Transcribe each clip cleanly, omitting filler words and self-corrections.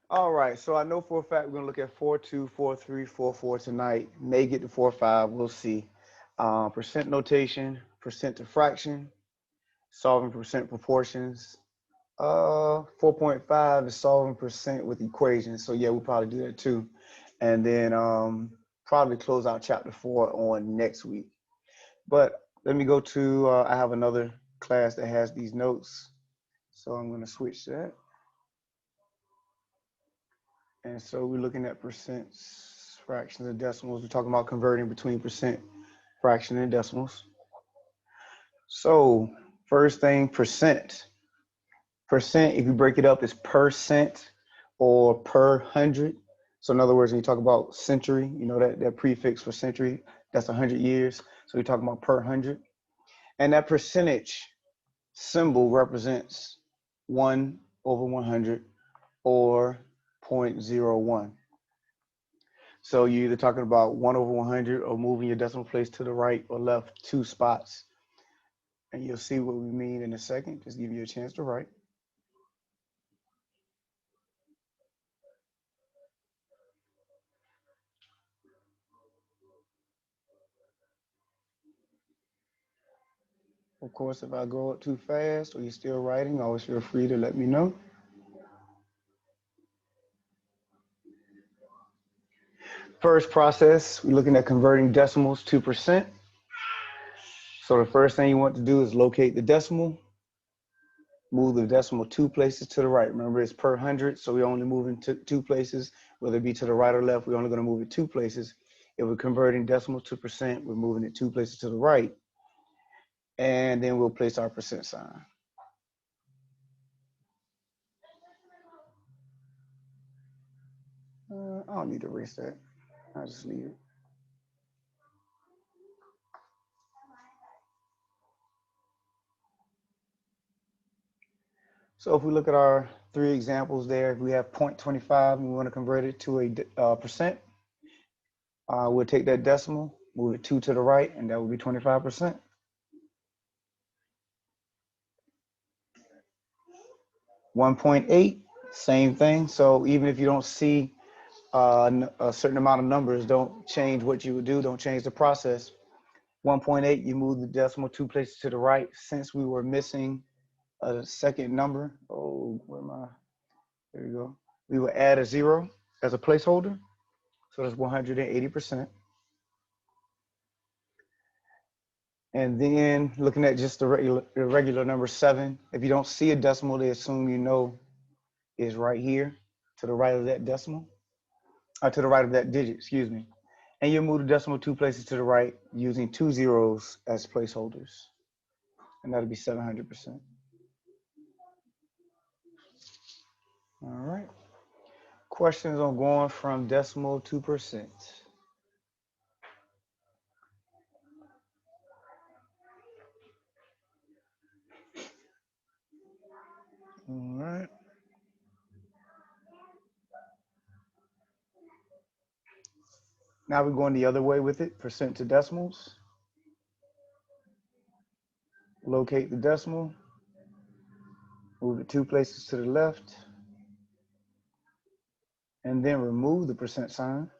All right, so I know for a fact we're gonna look at 4-2, 4-3, 4-4 tonight. May get to 4-5, we'll see. Percent notation, percent to fraction, solving percent proportions. 4.5 is solving percent with equations. So yeah, we'll probably do that too. And then probably close out chapter 4 on next week. But let me go to, I have another class that has these notes. So I'm gonna switch that. And so we're looking at percents, fractions, and decimals. We're talking about converting between percent, fraction, and decimals. So first thing, percent. Percent, if you break it up, is per cent or per hundred. So in other words, when you talk about century, you know that prefix for century, that's 100 years. So you're talking about per hundred. And that percentage symbol represents 1 over 100 or 0.01. So you're either talking about 1 over 100 or moving your decimal place to the right or left 2 spots. And you'll see what we mean in a second. Just give you a chance to write. Of course, if I go up too fast or you're still writing, always feel free to let me know. First process, we're looking at converting decimals to percent. So the first thing you want to do is locate the decimal, move the decimal 2 places to the right. Remember, it's per hundred, so we're only moving to 2 places, whether it be to the right or left, we're only going to move it 2 places. If we're converting decimals to percent, we're moving it 2 places to the right, and then we'll place our percent sign. I don't need to erase that. I'll just leave it. So if we look at our 3 examples there, if we have 0.25 and we want to convert it to a percent, we'll take that decimal, move it 2 to the right, and that will be 25%. 1.8, same thing. So even if you don't see a certain amount of numbers, don't change what you would do, don't change the process. 1.8, you move the decimal 2 places to the right. Since we were missing a second number, oh, where am I? There we go. We will add a 0 as a placeholder. So that's 180%. And then looking at just the regular number 7, if you don't see a decimal, they assume you know is right here to the right of that decimal, or to the right of that digit, excuse me. And you move the decimal 2 places to the right using 2 zeros as placeholders. And that'll be 700%. All right. Questions on going from decimal to percent. All right. Now we're going the other way with it, percent to decimals. Locate the decimal, move it 2 places to the left, and then remove the percent sign.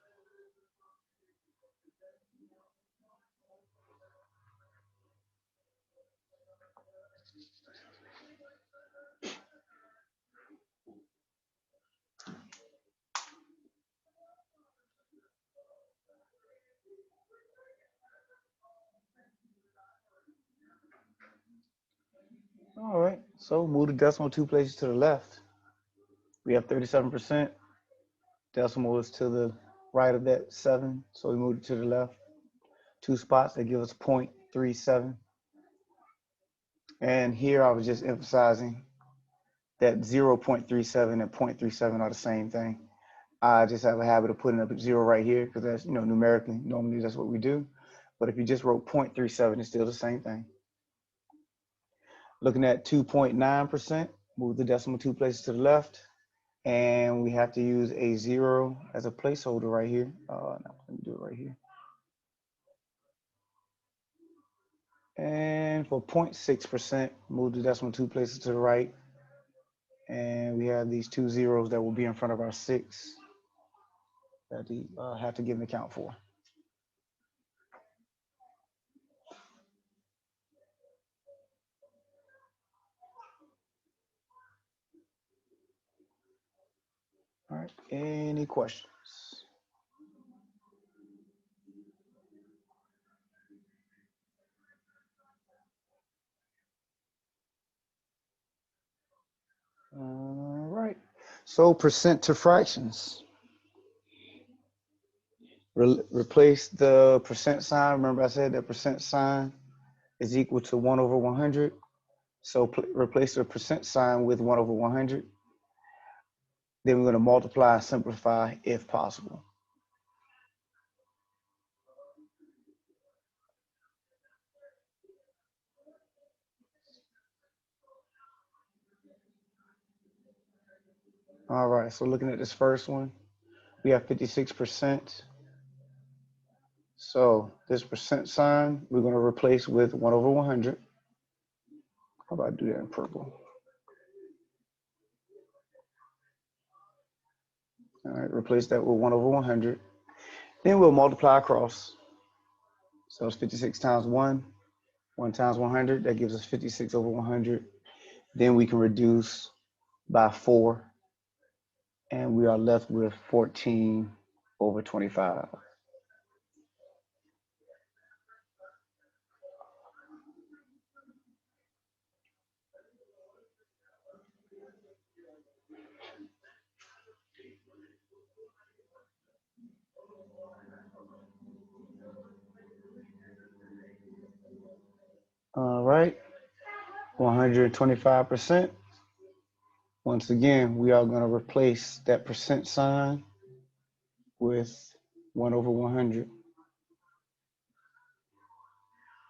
All right, so move the decimal 2 places to the left. We have 37%. Decimal is to the right of that 7, so we moved it to the left. 2 spots, that give us 0.37. And here I was just emphasizing that 0.37 and 0.37 are the same thing. I just have a habit of putting up a 0 right here because that's, numerically, normally that's what we do. But if you just wrote 0.37, it's still the same thing. Looking at 2.9%, move the decimal 2 places to the left. And we have to use a 0 as a placeholder right here. No, let me do it right here. And for 0.6%, move the decimal 2 places to the right. And we have these 2 zeros that will be in front of our 6 that we have to give an account for. All right, any questions? All right, so percent to fractions. Replace the percent sign. Remember I said that percent sign is equal to 1 over 100. So replace the percent sign with 1 over 100. Then we're going to multiply and simplify if possible. All right, so looking at this first one, we have 56%. So this percent sign, we're going to replace with 1 over 100. How about I do that in purple? All right, replace that with 1 over 100. Then we'll multiply across. So it's 56 times 1, 1 times 100. That gives us 56 over 100. Then we can reduce by 4. And we are left with 14 over 25. All right, 125%. Once again, we are going to replace that percent sign with 1 over 100.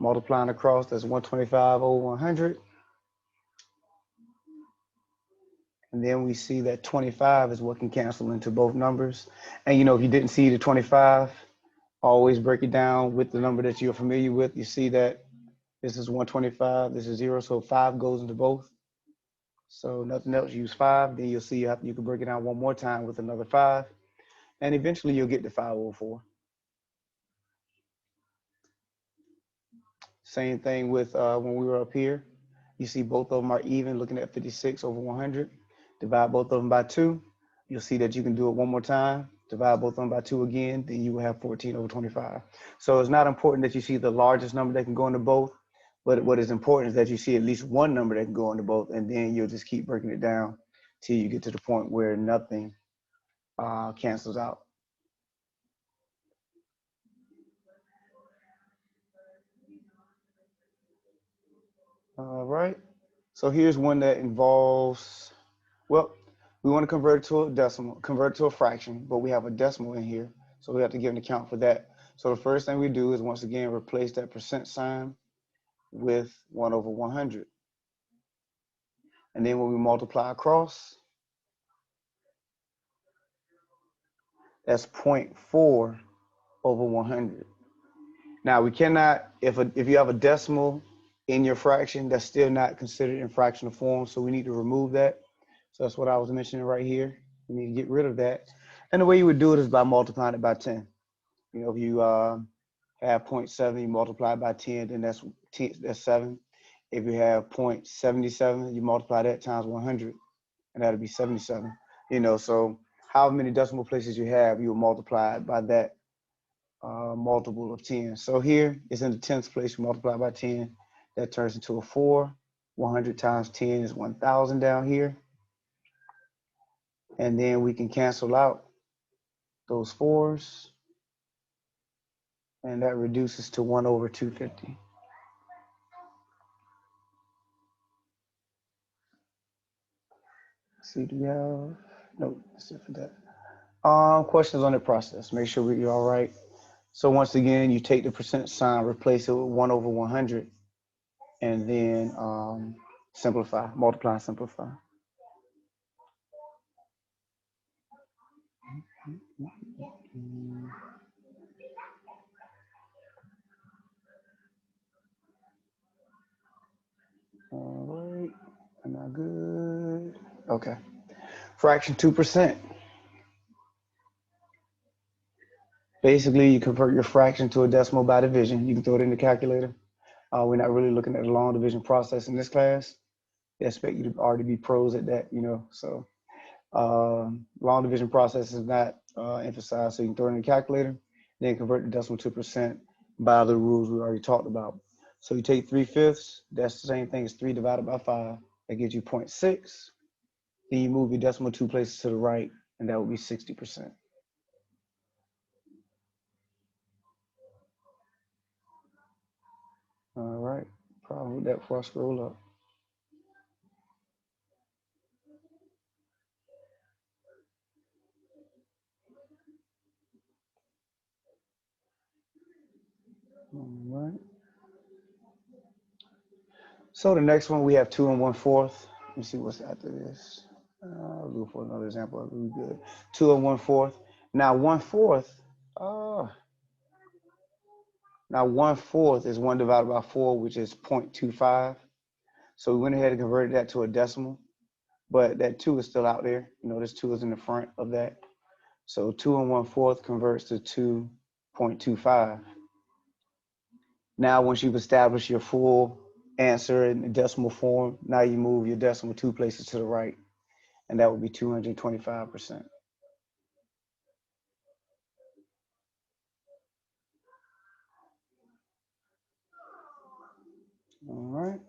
Multiplying across, that's 125 over 100. And then we see that 25 is what can cancel into both numbers. And if you didn't see the 25, always break it down with the number that you're familiar with. You see that this is 125, this is 0, so 5 goes into both. So nothing else, use 5. Then you'll see you can break it down one more time with another 5. And eventually you'll get to 504. Same thing with when we were up here. You see both of them are even, looking at 56 over 100. Divide both of them by 2. You'll see that you can do it one more time. Divide both of them by 2 again, then you will have 14 over 25. So it's not important that you see the largest number that can go into both, but what is important is that you see at least one number that can go into both, and then you'll just keep breaking it down till you get to the point where nothing cancels out. All right. So here's one that involves, well, we want to convert it to a decimal, convert it to a fraction, but we have a decimal in here. So we have to give an account for that. So the first thing we do is, once again, replace that percent sign with 1 over 100. And then when we multiply across, that's 0.4 over 100. Now we cannot, if you have a decimal in your fraction, that's still not considered in fractional form. So we need to remove that. So that's what I was mentioning right here. We need to get rid of that. And the way you would do it is by multiplying it by 10. If you have 0.7, you multiply it by 10, then that's 7. If you have 0.77, you multiply that times 100, and that'll be 77. So however many decimal places you have, you will multiply it by that multiple of 10. So here it's in the 10th place, you multiply by 10, that turns into a 4. 100 times 10 is 1,000 down here. And then we can cancel out those 4s, and that reduces to 1 over 250. See, do we have, no, that's it for that. Questions on the process, make sure you're all right. So once again, you take the percent sign, replace it with 1 over 100, and then simplify, multiply, simplify. All right, am I good? Okay. Fraction 2%. Basically, you convert your fraction to a decimal by division. You can throw it in the calculator. We're not really looking at the long division process in this class. They expect you to already be pros at that, So long division process is not emphasized. So you can throw it in the calculator, then convert the decimal to percent by the rules we already talked about. So you take 3/5, that's the same thing as 3 divided by 5. That gives you 0.6. Then you move your decimal 2 places to the right, and that would be 60%. All right, problem with that before I scroll up. All right. So the next one, we have 2 1/4. Let me see what's after this. I'll go for another example. That'll be good. 2 1/4. Now 1/4. Now 1/4 is 1 divided by 4, which is 0.25. So we went ahead and converted that to a decimal, but that 2 is still out there. This 2 is in the front of that. So 2 1/4 converts to 2.25. Now, once you've established your full answer in the decimal form, now you move your decimal 2 places to the right, and that would be 225%. All right.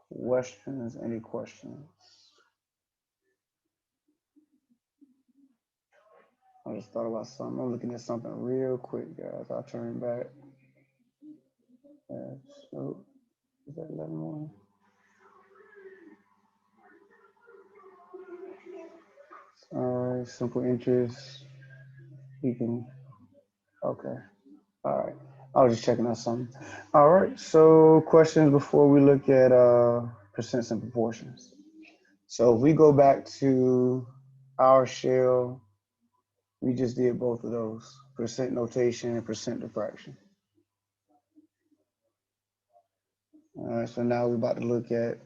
Questions? Any questions? I just thought about something. I'm looking at something real quick, guys. I'll turn back. So, is that 11 more? All right. Simple interest. You can. Okay. All right. I was just checking out something. All right. So, questions before we look at percents and proportions. So, if we go back to our shell, we just did both of those, percent notation and percent diffraction. All right. So now we're about to look at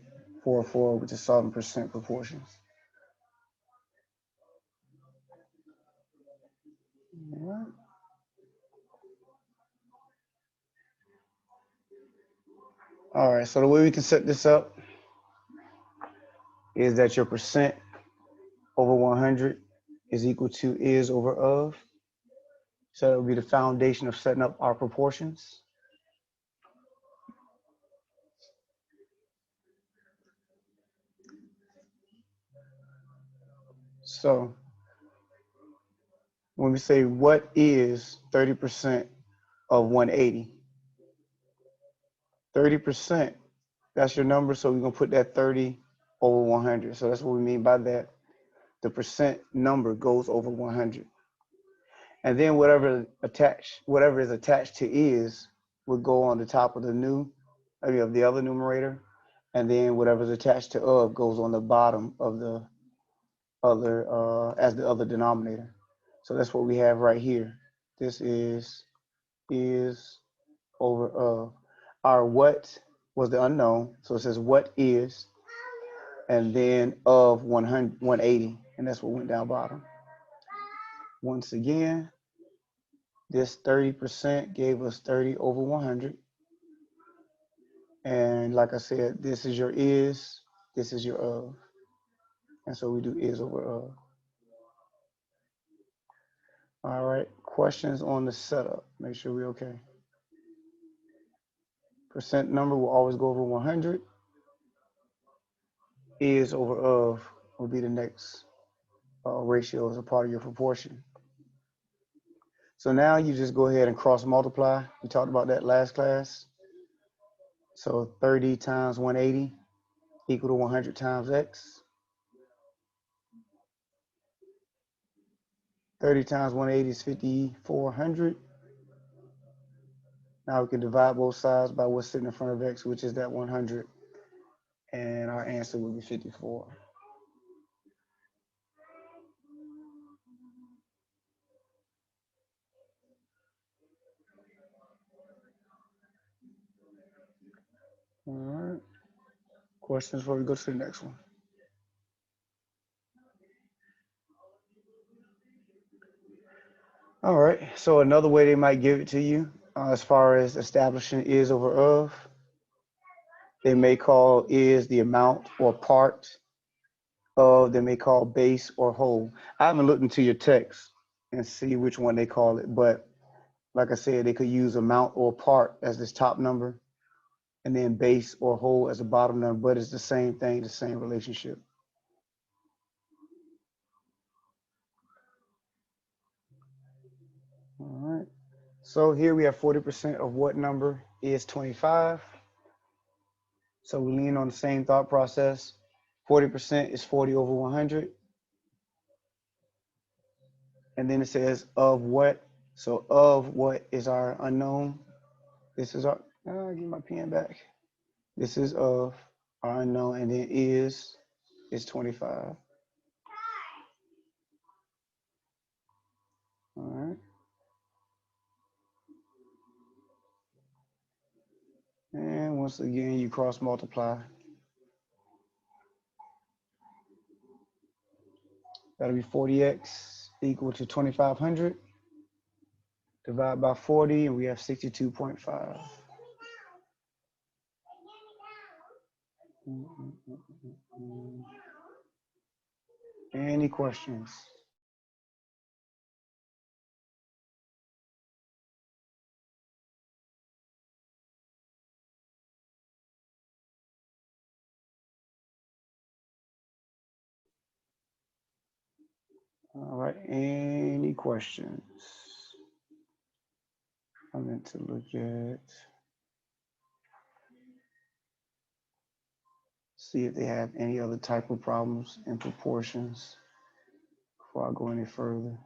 4-4, which is solving percent proportions. All right. All right. So the way we can set this up is that your percent over 100 is equal to is over of. So that would be the foundation of setting up our proportions. So when we say what is 30% of 180, 30%, that's your number. So we're going to put that 30 over 100. So that's what we mean by that. The percent number goes over 100. And then whatever is attached to is would go on the top of the other numerator. And then whatever's attached to of goes on the bottom of the other as the other denominator. So that's what we have right here. This is over of. Our what was the unknown. So it says what is, and then of 100, 180. And that's what went down bottom. Once again, this 30% gave us 30 over 100. And like I said, this is your is, this is your of. And so we do is over of. All right, questions on the setup. Make sure we're okay. Percent number will always go over 100. Is over of will be the next ratio as a part of your proportion. So now you just go ahead and cross multiply. We talked about that last class. So 30 times 180 equal to 100 times x. 30 times 180 is 5,400. Now we can divide both sides by what's sitting in front of x, which is that 100. And our answer will be 54. All right. Questions before we go to the next one? All right, so another way they might give it to you as far as establishing is over of, they may call is the amount or part of, they may call base or whole. I haven't looked into your text and see which one they call it, but like I said, they could use amount or part as this top number and then base or whole as the bottom number, but it's the same thing, the same relationship. All right. So here we have 40% of what number is 25. So we lean on the same thought process. 40% is 40 over 100. And then it says of what. So of what is our unknown. This is our, give my pen back. This is of our unknown, and then is 25. All right. And once again, you cross multiply. That'll be 40x equal to 2500. Divide by 40, and we have 62.5. Any questions? All right, any questions? I meant to look at, see if they have any other type of problems in proportions before I go any further.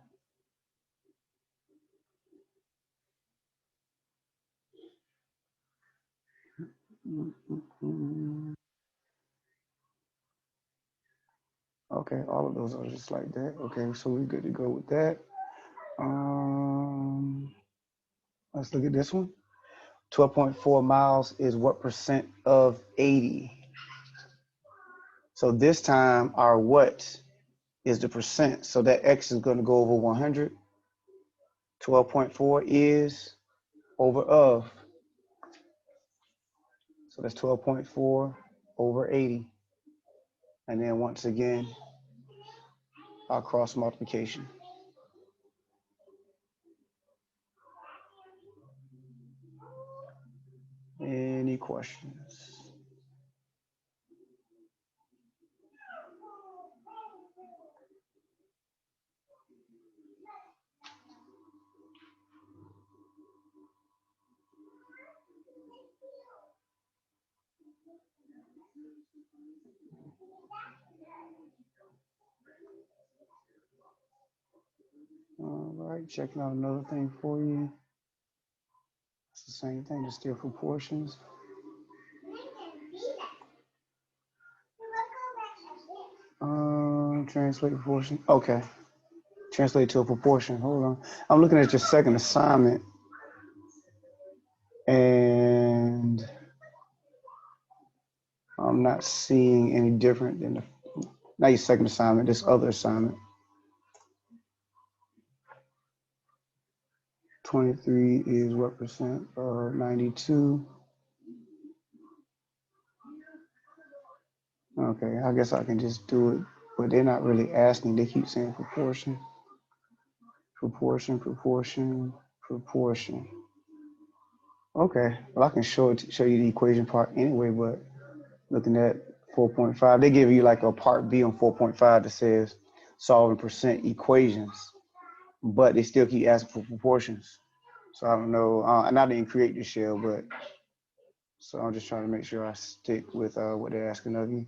Okay, all of those are just like that. Okay, so we're good to go with that. Let's look at this one. 12.4 miles is what percent of 80? So this time our what is the percent. So that X is going to go over 100. 12.4 is over of. So that's 12.4 over 80. And then once again, our cross multiplication. Any questions? All right, checking out another thing for you. It's the same thing, just still proportions. Translate proportion. Okay. Translate to a proportion. Hold on. I'm looking at your second assignment, and I'm not seeing any different than not your second assignment, this other assignment. 23 is what percent? 92. Okay, I guess I can just do it, but they're not really asking. They keep saying proportion, proportion, proportion, proportion. Okay, well, I can show you the equation part anyway, but looking at 4.5, they give you like a part B on 4.5 that says solving percent equations, but they still keep asking for proportions. So I don't know, and I didn't create the shell, but so I'm just trying to make sure I stick with what they're asking of you.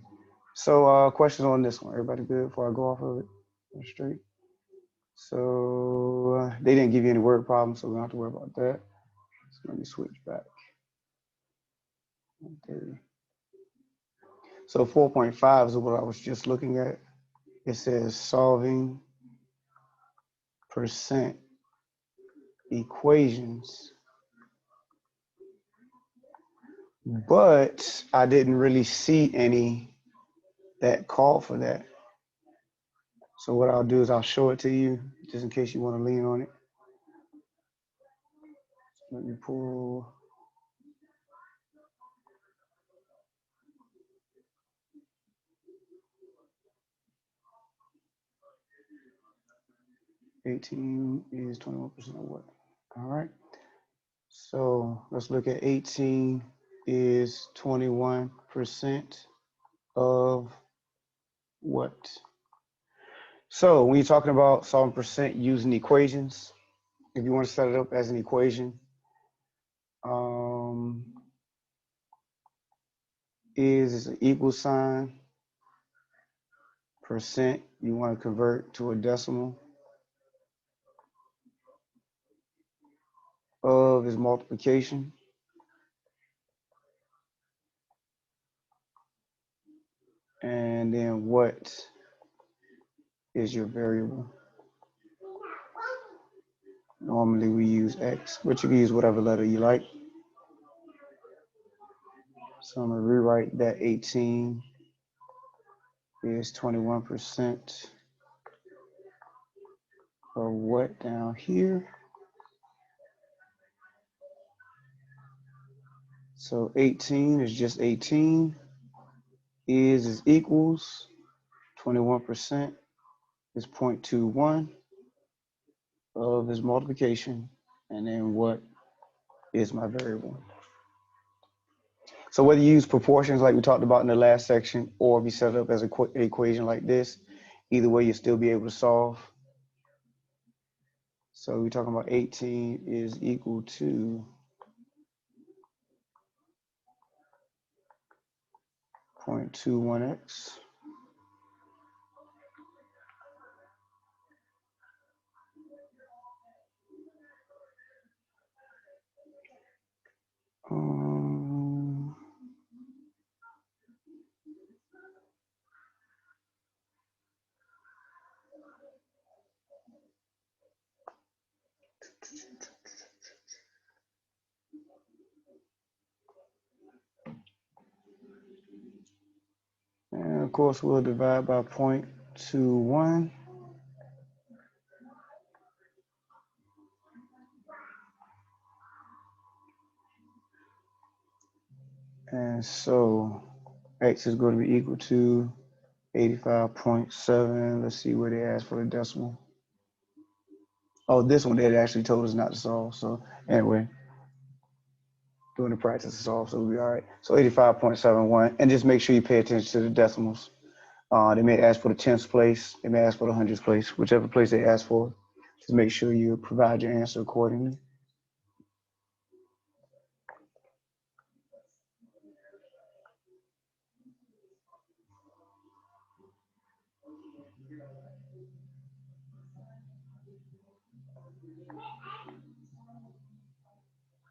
So questions on this one? Everybody good before I go off of it? Straight. So they didn't give you any word problems, so we don't have to worry about that. So let me switch back. Okay. So 4.5 is what I was just looking at. It says solving percent equations, but I didn't really see any that call for that. So what I'll do is I'll show it to you just in case you want to lean on it. Let me pull. $18 is 21% of what? All right. So let's look at 18 is 21% of what? So when you're talking about solving percent using equations, if you want to set it up as an equation, is an equal sign, percent, you want to convert to a decimal, of is multiplication, and then what is your variable. Normally we use X, but you can use whatever letter you like. So I'm going to rewrite that 18 is 21% of what down here. So 18 is just 18. Is equals 21% is 0.21 of is multiplication, and then what is my variable. So whether you use proportions like we talked about in the last section, or if you set it up as an equation like this, either way you'll still be able to solve. So we're talking about 18 is equal to 0.21x. And of course, we'll divide by 0.21. And so x is going to be equal to 85.7. Let's see where they asked for the decimal. Oh, this one they actually told us not to solve. So anyway, doing the practice to solve, so we'll be all right. So 85.71, and just make sure you pay attention to the decimals. They may ask for the tenths place, they may ask for the hundredths place, whichever place they ask for. Just make sure you provide your answer accordingly.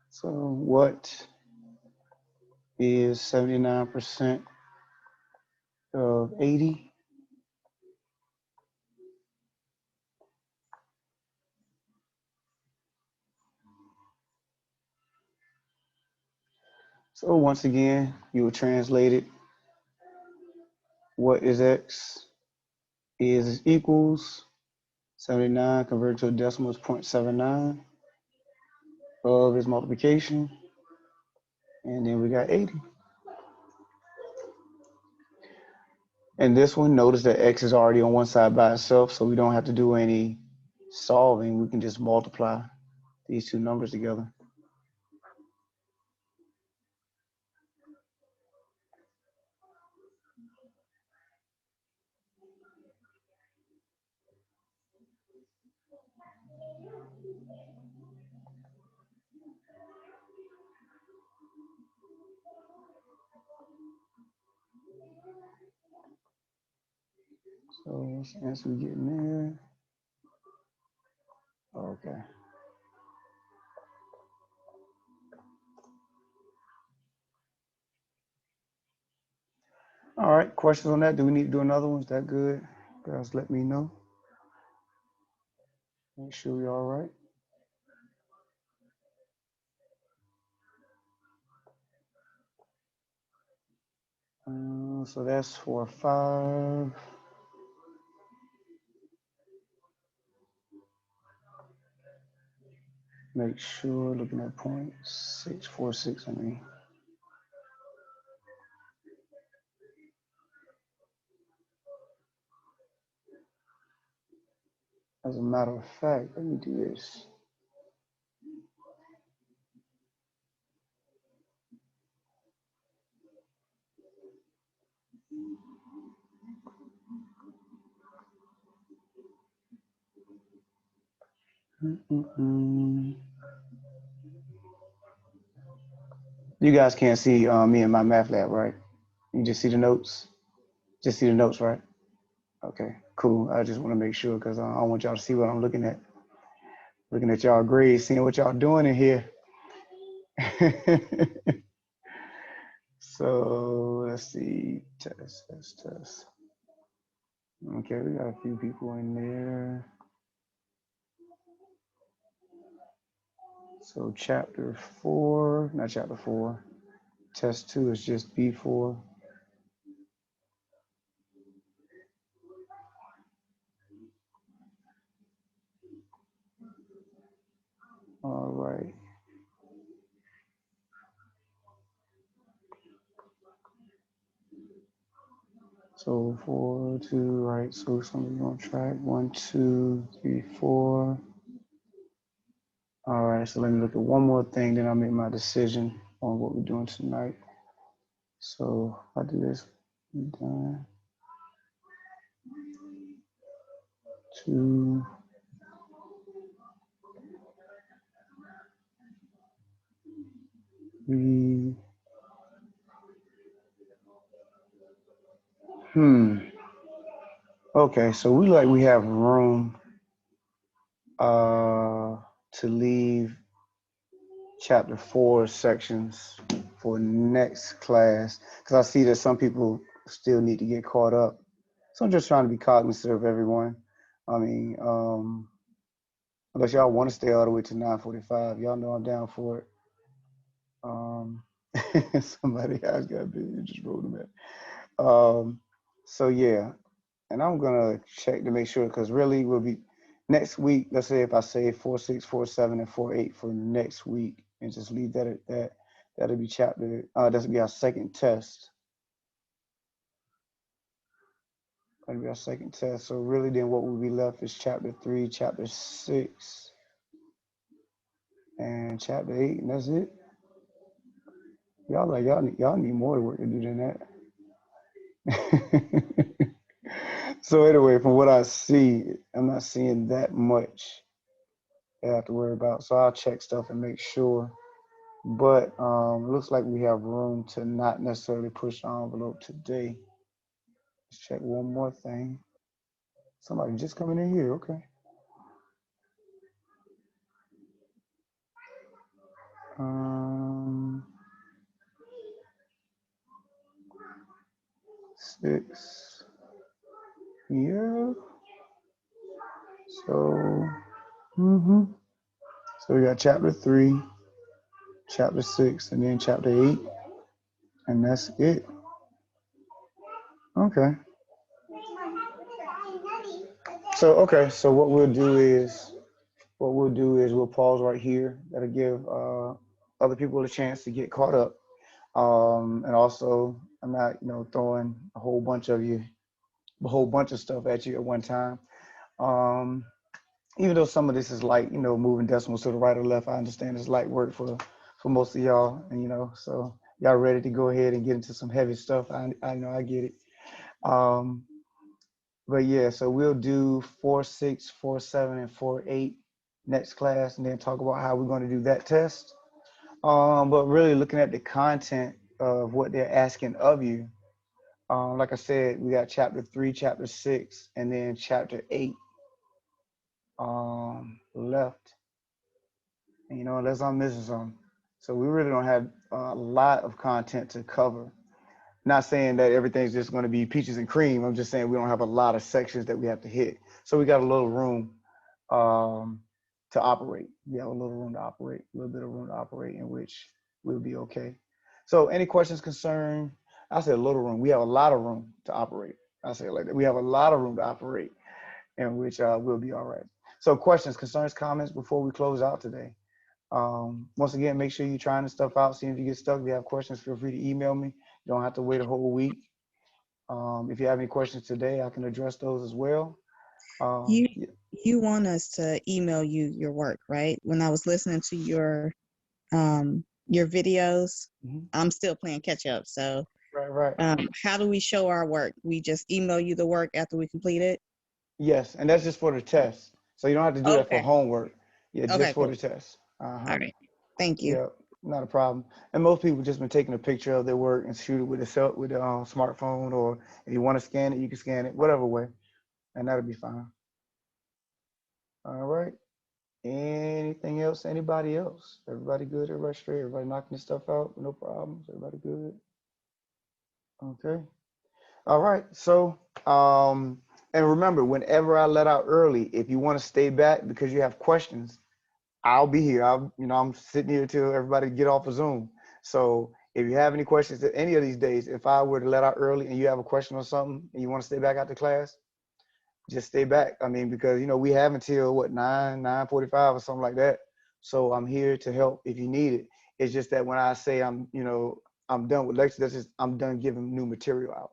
So what is 79% of 80? So once again, you will translate it. What is x? Is equals 79 converted to a decimal is 0.79 of its multiplication. And then we got 80. And this one, notice that x is already on one side by itself, so we don't have to do any solving. We can just multiply these two numbers together. So what's the answer we getting there? Okay. All right, questions on that? Do we need to do another one? Is that good? Guys, let me know. Make sure we're all right. So that's for 5. Make sure, looking at point 646, I mean. As a matter of fact, let me do this. You guys can't see me in my math lab, right? You just see the notes? Just see the notes, right? Okay, cool. I just want to make sure because I want y'all to see what I'm looking at. Looking at y'all grades, seeing what y'all doing in here. So let's see, test. Okay, we got a few people in there. So chapter 4, not chapter 4. Test 2 is just B4. All right. So 4, 2, right? So somebody's on track. 1, 2, 3, 4. All right. So let me look at one more thing, then I'll make my decision on what we're doing tonight. So I do this. Done. 2. 3. Okay, so we have room to leave chapter 4 sections for next class because I see that some people still need to get caught up. So I'm just trying to be cognizant of everyone. I mean, unless y'all want to stay all the way to 9:45, y'all know I'm down for it. Somebody has got busy, you just wrote them in. So yeah, and I'm gonna check to make sure because really we'll be next week. Let's say if I say 4.6, 4.7, and 4.8 for next week, and just leave that at that. That'll be chapter. That'll be our second test. That'll be our second test. So really, then what will be left is chapter 3, chapter 6, and chapter 8, and that's it. Y'all need more work to do than that. So anyway, from what I see, I'm not seeing that much I have to worry about. So I'll check stuff and make sure. But it looks like we have room to not necessarily push the envelope today. Let's check one more thing. Somebody just coming in here, okay. Um, 6, yeah. So, so we got chapter 3, chapter 6, and then chapter 8, and that's it. Okay. So so what we'll pause right here. That'll give other people a chance to get caught up. And also, I'm not, throwing a whole bunch of stuff at you at one time. Um, Even though some of this is like, moving decimals to the right or left, I understand it's light work for most of y'all, and so y'all ready to go ahead and get into some heavy stuff. I know I get it. But yeah, so we'll do 4.6, 4.7, and 4.8 next class, and then talk about how we're going to do that test. But really looking at the content of what they're asking of you, like I said, we got chapter 3, chapter 6, and then chapter 8 left. And, unless I'm missing something. So we really don't have a lot of content to cover. Not saying that everything's just going to be peaches and cream. I'm just saying we don't have a lot of sections that we have to hit. So we got a little room to operate. We have a little room to operate, a little bit of room to operate in which we'll be okay. So any questions, concern? I said a little room. We have a lot of room to operate. I say it like that. We have a lot of room to operate in which we'll be all right. So questions, concerns, comments before we close out today. Once again, make sure you're trying this stuff out. See if you get stuck. If you have questions, feel free to email me. You don't have to wait a whole week. If you have any questions today, I can address those as well. You Yeah. you want us to email you your work, right? When I was listening to your videos, Mhm. I'm still playing catch up. So Right, right. how do we show our work? We just email you the work after we complete it? Yes, and that's just for the test. So you don't have to do that for Okay. homework. Yeah, just Okay, for cool. the test. Uh-huh. All right. Thank you. Yeah, not a problem. And most people just been taking a picture of their work and shoot it with a smartphone, or if you want to scan it, you can scan it, whatever way, and that'll be fine. All right. Anything else? Anybody else? Everybody good? Everybody straight? Everybody knocking this stuff out? No problems? Everybody good? Okay. All right. So, and remember, whenever I let out early, if you want to stay back because you have questions, I'll be here. I'm sitting here till everybody get off of Zoom. So if you have any questions at any of these days, if I were to let out early and you have a question or something and you want to stay back after class, just stay back. I mean, because we have until what 9:45 or something like that. So I'm here to help if you need it. It's just that when I say I'm done with lectures, that's just I'm done giving new material out.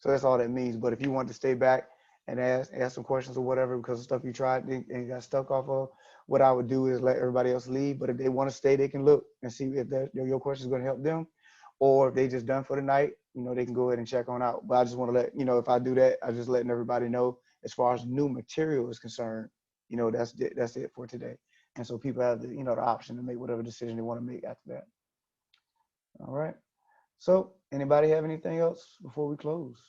So that's all that means. But if you want to stay back and ask some questions or whatever because of stuff you tried and got stuck off of, what I would do is let everybody else leave. But if they want to stay, they can look and see if your question is going to help them, or if they just done for the night, they can go ahead and check on out. But I just want to let if I do that, I just letting everybody know as far as new material is concerned. That's it for today. And so people have the option to make whatever decision they want to make after that. All right. So anybody have anything else before we close?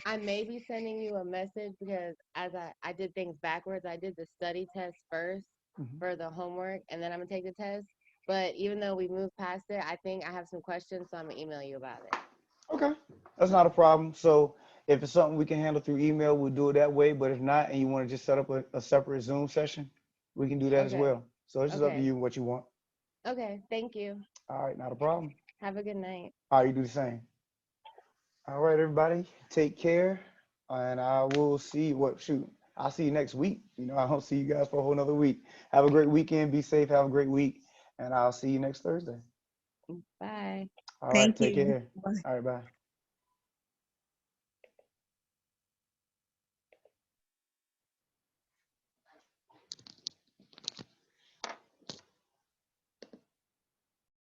I may be sending you a message because as I did things backwards. I did the study test first Mhm. for the homework, and then I'm gonna take the test. But even though we moved past it, I think I have some questions, so I'm gonna email you about it. Okay, that's not a problem. So if it's something we can handle through email, we'll do it that way. But if not, and you want to just set up a separate Zoom session, we can do that as Okay. well. So it's just up to Okay. you what you want. Okay. Thank you. All right, not a problem. Have a good night. All right, you do the same. All right, everybody, take care, and I will see what shoot. I'll see you next week. I don't see you guys for a whole nother week. Have a great weekend. Be safe. Have a great week, and I'll see you next Thursday. Bye. All right, Thank take you. care. All right, bye.